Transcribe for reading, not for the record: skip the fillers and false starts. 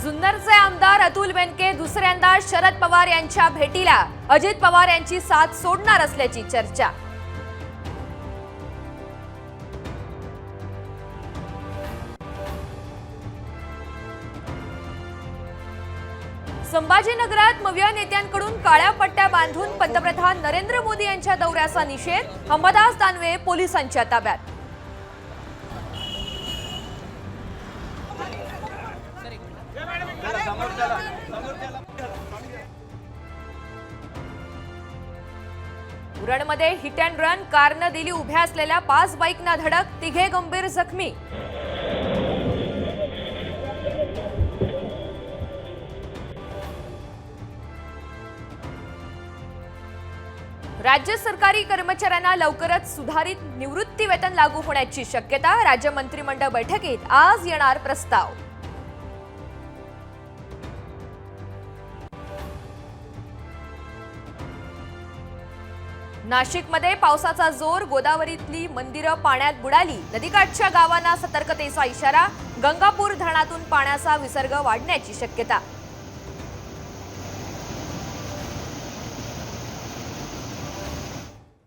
जुन्नरचे आमदार अतुल बेनके दुसऱ्यांदा शरद पवार यांच्या भेटीला अजित पवार यांची साथ सोडणार असल्याची चर्चा। संभाजीनगरात मविया नेत्यांकडून काळ्या पट्ट्या बांधून पंतप्रधान नरेंद्र मोदी यांच्या दौऱ्याचा निषेध, अंबादास दानवे पोलिसांच्या ताब्यात। उरणमध्ये हिट अँड रन, कारनं दिली उभ्या असलेल्या 5 बाईकना धडक, तिघे गंभीर जखमी। राज्य सरकारी कर्मचाऱ्यांना लवकरच सुधारित निवृत्ती वेतन लागू होण्याची शक्यता, राज्य मंत्रिमंडळ बैठकीत आज येणार प्रस्ताव। नाशिकमध्ये पावसाचा जोर, गोदावरीतली मंदिरं पाण्यात बुडाली, नदीकाठच्या गावांना सतर्कतेचा इशारा, गंगापूर धरणातून पाण्याचा विसर्ग वाढण्याची शक्यता।